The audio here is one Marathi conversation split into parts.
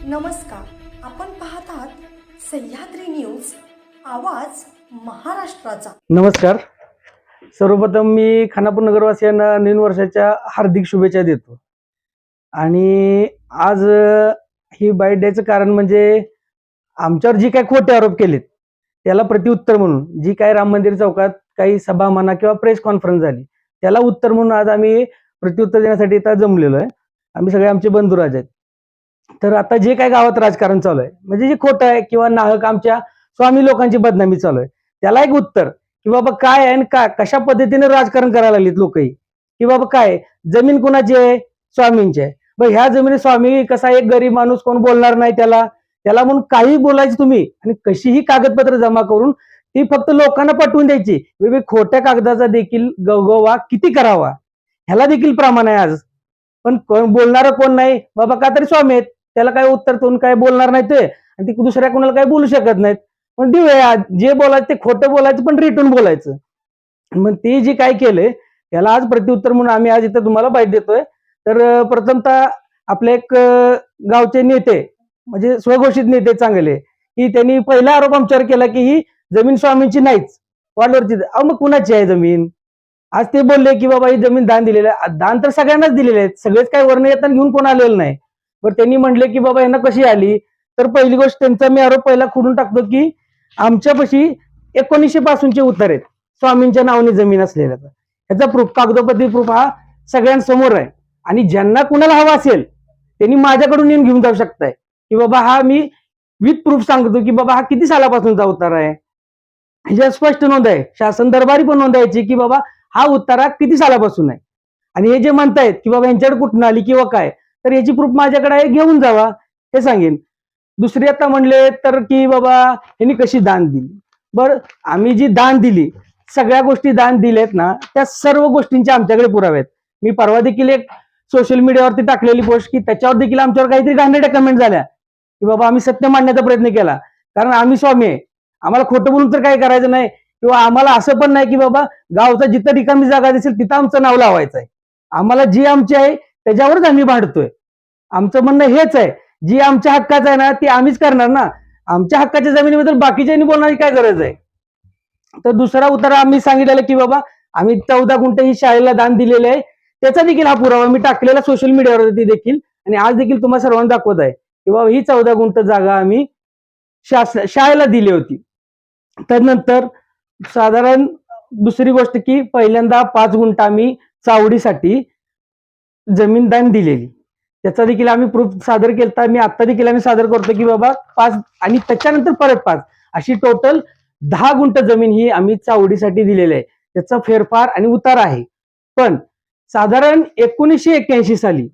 नमस्कार, आपण पाहत आहात सह्याद्री न्यूज, आवाज महाराष्ट्राचा। नमस्कार। सर्वप्रथम मी खानापूर नगरवासियांना नवीन वर्षाच्या हार्दिक शुभेच्छा देतो। आणि आज ही बाईट द्यायचं कारण म्हणजे आमच्यावर जी काही खोटे आरोप केलेत त्याला प्रत्युत्तर म्हणून जी काही राम मंदिर चौकात काही सभा म्हणा किंवा प्रेस कॉन्फरन्स झाली त्याला उत्तर म्हणून आज आम्ही प्रत्युत्तर देण्यासाठी इथं जमलेलो आहे। आम्ही सगळे आमचे बंधुराज आहेत। तर आता जे काही गावात राजकारण चालू आहे म्हणजे जे खोटं आहे किंवा नाहक आमच्या स्वामी लोकांची बदनामी चालू आहे त्याला एक उत्तर की बाबा काय आहे आणि कशा पद्धतीने राजकारण करायला लागलीत लोकही, की बाबा काय जमीन कुणाची आहे? स्वामींची आहे। बरं, ह्या जमिनी स्वामी कसा एक गरीब माणूस कोण बोलणार नाही त्याला त्याला म्हणून काही बोलायचं तुम्ही आणि कशीही कागदपत्र जमा करून ती फक्त लोकांना पटवून द्यायची। खोट्या कागदाचा देखील गवगवा किती करावा ह्याला देखील प्रमाण आहे आज। पण कोण बोलणार कोण नाही बाबा, का तरी स्वामी आहेत त्याला काय उत्तर तोंड काय बोलणार नाही ते आणि ती दुसऱ्या कोणाला काय बोलू शकत नाहीत। पण देऊया, जे बोलायचं ते खोटं बोलायचं पण रिटर्न बोलायचं। मग ते जे काय केलंय त्याला आज प्रत्युत्तर म्हणून आम्ही आज इथं तुम्हाला बाईट देतोय। तर प्रथमतः आपले एक गावचे नेते म्हणजे स्वघोषित नेते चांगले की त्यांनी पहिला आरोप आमच्यावर केला की ही जमीन स्वामींची नाहीच, वाढवरची। मग कुणाची आहे जमीन? आज ते बोलले की बाबा ही जमीन दान दिलेलं आहे। दान तर सगळ्यांनाच दिलेले आहेत, सगळेच काही वर्ण येताना घेऊन कोण आलेलं नाही। पण त्यांनी म्हणले की बाबा यांना कशी आली, तर पहिली गोष्ट त्यांचा मी आरोप पहिला खोडून टाकतो की आमच्यापाशी 1900 पासूनचे उत्तर आहेत स्वामींच्या नावाने जमीन असलेल्या। ह्याचा प्रूफ, कागदोपत्री प्रूफ हा सगळ्यांसमोर आहे। आणि ज्यांना कुणाला हवा असेल त्यांनी माझ्याकडून येऊन घेऊन जाऊ शकताय की बाबा हा मी विथ प्रूफ सांगतो की बाबा हा किती सालापासूनचा उतार आहे। ह्याच्यात स्पष्ट नोंद आहे, शासन दरबारी पण नोंदायची की बाबा हा उतारा किती सालापासून आहे। आणि हे जे म्हणतायत की बाबा यांच्याकडे कुठून आली किंवा काय, तर याची प्रूफ माझ्याकडे आहे, घेऊन जावा, हे सांगेन। दुसरी आता म्हणले तर की बाबा यांनी कशी दान दिली। बरं, आम्ही जी दान दिली सगळ्या गोष्टी दान दिलेत ना त्या सर्व गोष्टींचे आमच्याकडे पुरावे आहेत। मी परवा देखील एक सोशल मीडियावरती टाकलेली पोस्ट की त्याच्यावर देखील आमच्यावर काहीतरी घाणेरड्या कमेंट झाल्या की बाबा आम्ही सत्य मांडण्याचा प्रयत्न केला कारण आम्ही स्वामी आहे, आम्हाला खोटं बोलून तर काही करायचं नाही। किंवा आम्हाला असं पण नाही की बाबा गावचा जिथं रिकामी जागा दिसेल तिथं आमचं नाव लावायचं आहे। आम्हाला जी आमची आहे त्याच्यावरच आम्ही भांडतोय। आमचं म्हणणं हेच आहे, जी आमच्या हक्काचं आहे ना ती आम्हीच करणार ना। आमच्या हक्काच्या जमिनीबद्दल बाकीच्यांनी बोलण्याची काय गरज आहे? तर दुसरा उतारा आम्ही सांगितलेलं की बाबा आम्ही 14 गुंठे ही शाळेला दान दिलेले आहे, त्याचा देखील हा पुरावा मी टाकलेला सोशल मीडियावरती देखील आणि आज देखील तुम्हाला सर्वांना दाखवत आहे की बाबा ही 14 गुंठ जागा आम्ही शाळेला दिली होती। त्यानंतर साधारण दुसरी गोष्ट की पहिल्यांदा 5 गुंठ आम्ही चावडीसाठी जमीन दान दिलेली, त्याचा देखील आम्ही प्रूफ सादर केला। मी आता देखील आम्ही सादर करतो की बाबा 5 आणि त्याच्यानंतर परत 5 अशी टोटल 10 गुंठ जमीन ही आम्ही चावडीसाठी दिलेली आहे। त्याचा फेरफार आणि उतार आहे। पण साधारण 1981 साली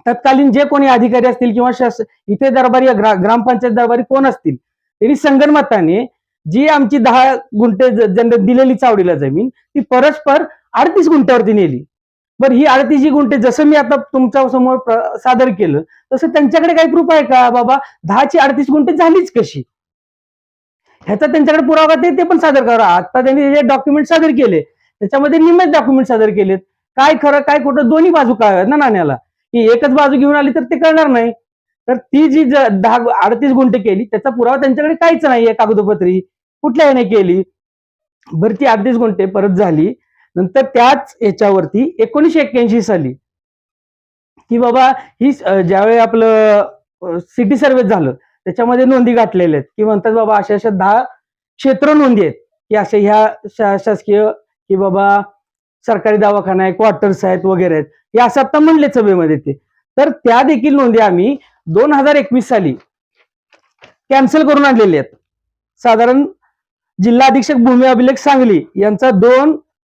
तत्कालीन जे कोणी अधिकारी असतील किंवा इथे दरबारी ग्रामपंचायत दरबारी कोण असतील त्यांनी संगणमताने जी आमची 10 गुंठे दिलेली चावडीला जमीन ती परस्पर 38 गुंठ्यावरती नेली। बरं, ही 38 गुंठे जसं मी आता तुमच्या समोर सादर केलं तसं त्यांच्याकडे काही प्रूफ आहे का बाबा 10 ची 38 गुंठे झालीच कशी? ह्याचा त्यांच्याकडे पुरावा ते पण सादर करा। आता त्यांनी जे डॉक्युमेंट सादर केले त्याच्यामध्ये निम्मेच डॉक्युमेंट सादर केलेत, काय खरं काय खोटं दोन्ही बाजू काय ना नाण्याला, की एकच बाजू घेऊन आली तर ते कळणार नाही। तर ती जी 38 गुंठे केली त्याचा पुरावा त्यांच्याकडे काहीच नाहीये, कागदोपत्री कुठल्याही नाही केली। बरं, ती 38 गुंठे परत झाली नंतर त्याच याच्यावरती 1981 साली की बाबा ही ज्यावेळी आपलं सिटी सर्व्हे झालं त्याच्यामध्ये नोंदी गाठलेल्या आहेत की म्हणतात बाबा अशा 10 क्षेत्र नोंदी आहेत की अशा ह्या शासकीय की बाबा सरकारी दवाखाना आहे, क्वार्टर्स आहेत वगैरे आहेत, हे असं आता म्हणले सभेमध्ये ते। तर त्या देखील नोंदी आम्ही 2021 साली कॅन्सल करून आणलेले आहेत। साधारण जिल्हा अधीक्षक भूमी अभिलेख सांगली यांचा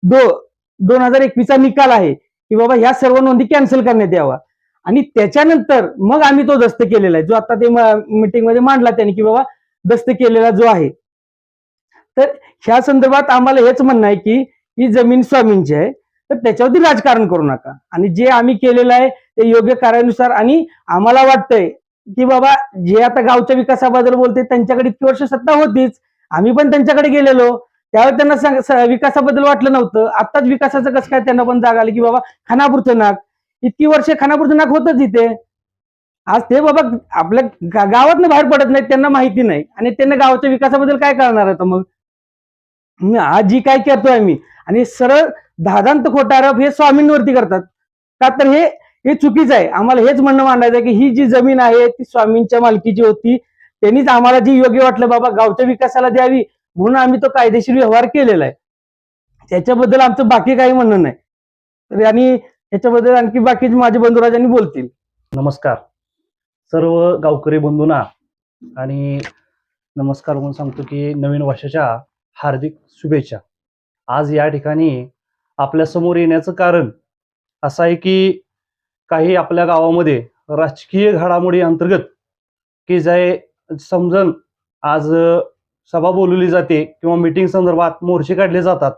2021 चा निकाल आहे की बाबा ह्या सर्व नोंदी कॅन्सल करण्यात यावा। आणि त्याच्यानंतर मग आम्ही तो दस्त केलेला आहे जो आता ते मीटिंग मध्ये मांडला त्यांनी की बाबा दस्त केलेला जो आहे। तर ह्या संदर्भात आम्हाला हेच म्हणणं आहे की ही जमीन स्वामींची आहे तर त्याच्यावरती राजकारण करू नका आणि जे आम्ही केलेलं आहे ते योग्य कार्यानुसार। आणि आम्हाला वाटतंय की बाबा जे आता गावच्या विकासाबद्दल बोलते त्यांच्याकडे इतकी वर्ष सत्ता होतीच, आम्ही पण त्यांच्याकडे गेलेलो त्यावेळी त्यांना विकासाबद्दल वाटलं नव्हतं। आताच विकासाचं कसं काय त्यांना पण जाग आली की बाबा खानापूरचं नाक, इतकी वर्ष खानापूरचं नाक होतच इथे आज ते बाबा आपल्या गावात बाहेर पडत नाहीत, त्यांना माहिती नाही आणि त्यांना गावाच्या विकासाबद्दल काय कळणार आहे मग. आज जी काय करतोय आम्ही आणि सरळ धादांत खोटा आरोप हे स्वामींवरती करतात का, तर हे चुकीचं आहे. आम्हाला हेच म्हणणं मांडायचं आहे की ही जी जमीन आहे ती स्वामींच्या मालकीची होती. त्यांनीच आम्हाला जी योग्य वाटलं बाबा गावच्या विकासाला द्यावी म्हणून आम्ही तो कायदेशीर व्यवहार केलेला आहे. त्याच्याबद्दल आमचं बाकी काही म्हणणं नाही. तर आणि याच्याबद्दल आणखी बाकी माझे बंधुराजांनी बोलतील. नमस्कार सर्व गावकरी बंधूंना, आणि नमस्कार म्हणून सांगतो की नवीन वर्षाच्या हार्दिक शुभेच्छा. आज या ठिकाणी आपल्या समोर येण्याचं कारण असं आहे की काही आपल्या गावामध्ये राजकीय घडामोडी अंतर्गत की जे समजून आज सभा बोलवली जाते किंवा मीटिंग संदर्भात मोर्चे काढले जातात,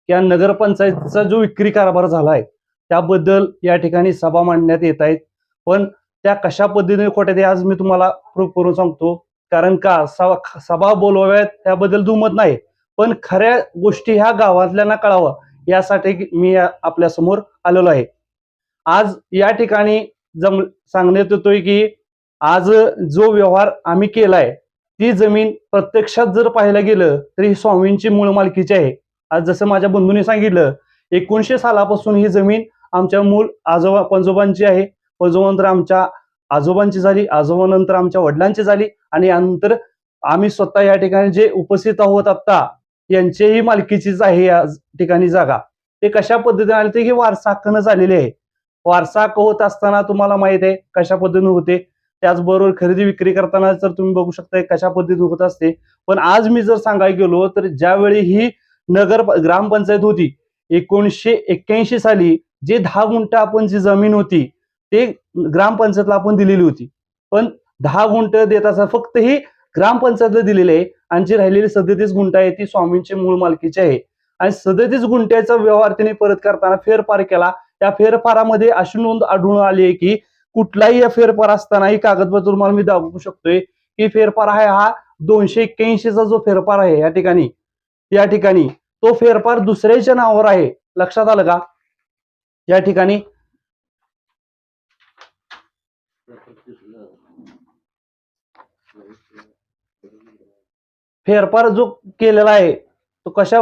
या नगरपंचायतचा जो विक्री कारभार झाला आहे त्याबद्दल या ठिकाणी सभा मांडण्यात येत आहेत. पण त्या कशा पद्धतीने खोट्या ते आज मी तुम्हाला प्रूफ करून सांगतो. कारण का सभा बोलवाव्यात त्याबद्दल दुमत नाही, पण खऱ्या गोष्टी ह्या गावातल्यांना कळावं यासाठी मी आपल्या समोर आलेलो आहे. आज या ठिकाणी सांगण्यात येतोय की आज जो व्यवहार आम्ही केलाय ती जमीन प्रत्यक्षात जर पाहायला गेलं तरी स्वामींची मूळ मालकीची आहे. आज जसं माझ्या बंधूंनी सांगितलं 1900 सालापासून ही जमीन आमच्या मूळ आजोबा पंजोबांची आहे. पंजोबानंतर आमच्या आजोबांची झाली, आजोबानंतर आमच्या वडिलांची झाली आणि यानंतर आम्ही स्वतः या ठिकाणी जे उपस्थित आहोत आता यांचेही मालकीचीच आहे या ठिकाणी जागा. ते कशा पद्धतीने आले ते हे वारसा हक्कानं झालेले आहे. वारसा हक्क होत असताना तुम्हाला माहित आहे कशा पद्धतीने होते. त्याचबरोबर खरेदी विक्री करताना जर तुम्ही बघू शकता कशा पद्धतीने होत असते. पण आज मी जर सांगायला गेलो तर ज्यावेळी ही ग्रामपंचायत होती 1981 साली जे 10 गुंठ आपण जी जमीन होती ते ग्रामपंचायतला आपण दिलेली होती. पण 10 गुंठ देत असताना फक्त ही ग्रामपंचायतला दिलेली आहे आणि जी राहिलेली 37 गुंठ आहे ती स्वामींची मूळ मालकीची आहे. आणि 37 गुंठ्याचा व्यवहार त्यांनी परत करताना फेरफार केला. त्या फेरफारामध्ये अशी नोंद आढळून आली आहे की कुठलाही फेरफार असताना ही कागदपत्र तुम्हाला मी दाखवू शकतोय की फेरफार आहे हा 281 चा जो फेरफार आहे या ठिकाणी तो फेरफार दुसऱ्याच्या नावावर आहे. लक्षात आलं का. या ठिकाणी फेरफार जो केलेला आहे तो कशा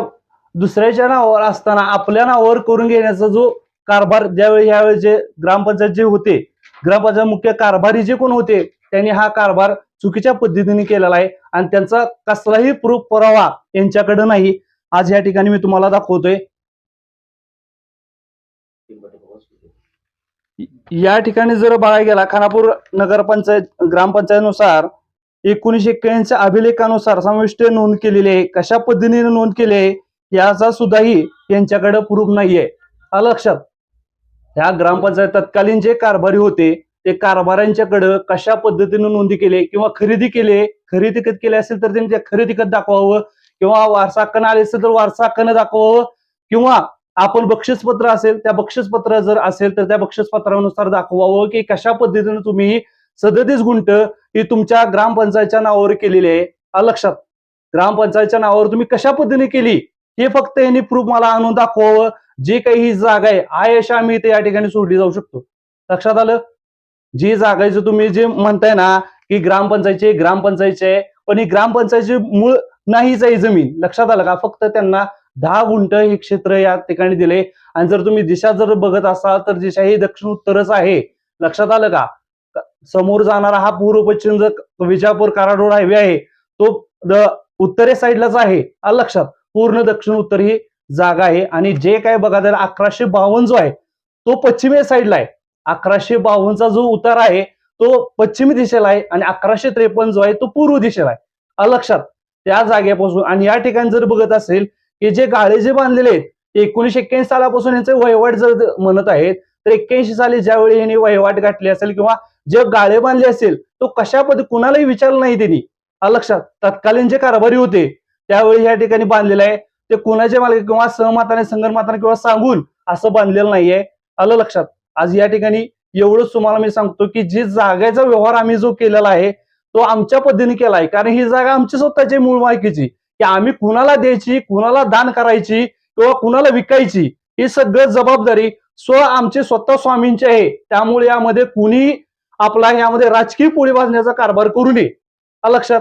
दुसऱ्याच्या नावावर असताना आपल्या नावावर करून घेण्याचा जो कारभार ज्यावेळी यावेळी जे ग्रामपंचायत जे होते, ग्रामपंचायत मुख्य कारभारी जे कोण होते त्यांनी हा कारभार चुकीच्या पद्धतीने केलेला आहे आणि त्यांचा कसलाही प्रूफ पुरावा यांच्याकडे नाही. आज या ठिकाणी मी तुम्हाला दाखवतोय. या ठिकाणी जर बघायला गेला खानापूर नगरपंचायत ग्रामपंचायतीनुसार 1981 अभिलेखानुसार समाविष्ट नोंद केलेली आहे. कशा पद्धतीने नोंद केली आहे याचा सुद्धाही यांच्याकडे प्रूफ नाहीये. लक्षात. ह्या ग्रामपंचायत तत्कालीन जे कारभारी होते ते कारभाऱ्यांच्याकडे कशा पद्धतीने नोंदी केले किंवा खरेदी केले असेल तर त्यांनी खरेदी खत दाखवावं किंवा वारसा हक्कानं आले असेल तर वारसा हक्कानं दाखवावं किंवा आपण बक्षीसपत्र असेल त्या बक्षीसपत्र जर असेल तर त्या बक्षीसपत्रानुसार दाखवावं की कशा पद्धतीने तुम्ही 37 गुंठ ही तुमच्या ग्रामपंचायतच्या नावावर केलेली आहे. लक्षात. ग्रामपंचायतच्या नावावर तुम्ही कशा पद्धतीने केली हे फक्त यांनी प्रूफ मला आणून दाखवावं. जे काही ही जागा आहे आयश आम्ही इथे या ठिकाणी सोडली जाऊ शकतो. लक्षात आलं. जी जागा आहे तुम्ही जे म्हणताय ना की ग्रामपंचायतची आहे पण ही ग्रामपंचायतची मूळ नाहीच आहे जमीन. लक्षात आलं का. फक्त त्यांना 10 गुंठ हे क्षेत्र या ठिकाणी दिले आणि जर तुम्ही दिशा जर बघत असाल तर दिशा ही दक्षिण उत्तरच आहे. लक्षात आलं का. समोर जाणारा हा पूर्व पश्चिम जो विजापूर कराड रोड हायवे आहे तो उत्तरे साईडलाच आहे. लक्षात. पूर्ण दक्षिण उत्तर ही जागा आहे आणि जे काय बघा तर 1152 जो आहे तो पश्चिमे साईडला आहे. 1152 जो उतार आहे तो पश्चिमी दिशेला आहे आणि 1153 जो आहे तो पूर्व दिशेला आहे. लक्षात. त्या जागेपासून आणि या ठिकाणी जर बघत असेल की जे गाळे जे बांधलेले आहेत 1981 सालापासून यांचे वहिवाट जर म्हणत आहेत तर 81 साली ज्यावेळी यांनी वहिवाट गाठली असेल किंवा जे गाळे बांधले असेल तो कशा पद्धती कुणालाही विचारलं नाही त्यांनी. लक्षात. तत्कालीन जे कारभारी होते त्यावेळी या ठिकाणी बांधलेलं आहे ते कुणाचे मालक किंवा सहमताने संगनमताने किंवा सांगून असं बांधलेलं नाहीये. आलं लक्षात. आज या ठिकाणी एवढंच तुम्हाला मी सांगतो की जी जागेचा व्यवहार आम्ही जो केलेला आहे तो आमच्या पद्धतीने केला आहे. कारण ही जागा आमची स्वतःची मूळ मालकीची की आम्ही कुणाला द्यायची, कुणाला दान करायची किंवा कुणाला विकायची ही सगळं जबाबदारी आमचे स्वतः स्वामींची आहे. त्यामुळे यामध्ये कुणी आपला यामध्ये राजकीय पोळी भाजण्याचा कारभार करू नये. लक्षात.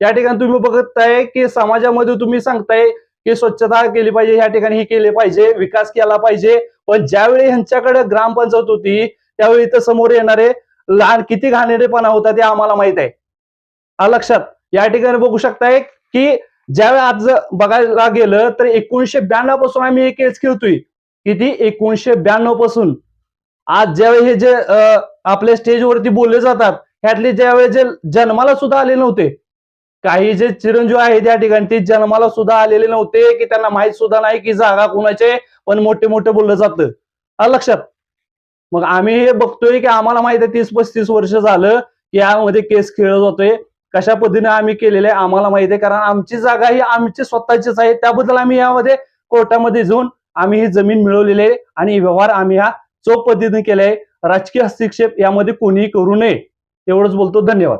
या ठिकाणी तुम्ही बघताय की समाजामध्ये तुम्ही सांगताय की स्वच्छता केली पाहिजे, या ठिकाणी हे केले पाहिजे, विकास केला पाहिजे, पण ज्यावेळी ह्यांच्याकडे ग्रामपंचायत होती त्यावेळी इथं समोर येणारे लहान किती घाणेरडेपणा होता ते आम्हाला माहित आहे. लक्षात. या ठिकाणी बघू शकताय की ज्यावेळी आज बघायला गेलं तर 1992 पासून आम्ही हे केस खेळतोय. किती 1992 पासून आज ज्यावेळी हे जे आपल्या स्टेजवरती बोलले जातात ह्यातले ज्यावेळी जे जन्माला सुद्धा आले नव्हते, काही जे चिरंजीव आहेत त्या ठिकाणी ते जन्माला सुद्धा आलेले नव्हते, की त्यांना माहित सुद्धा नाही की जागा कुणाचे, पण मोठे मोठे बोललं जातं. लक्षात. मग आम्ही हे बघतोय की आम्हाला माहित आहे 30-35 वर्ष झालं की यामध्ये केस खेळला जातोय. कशा पद्धतीने आम्ही केलेले आहे आम्हाला माहित आहे, कारण आमची जागा ही आमची स्वतःचीच आहे. त्याबद्दल आम्ही यामध्ये कोर्टामध्ये जाऊन आम्ही ही जमीन मिळवलेली आहे आणि व्यवहार आम्ही हा चोख पद्धतीने केलाय. राजकीय हस्तक्षेप यामध्ये कोणीही करू नये. एवढंच बोलतो. धन्यवाद.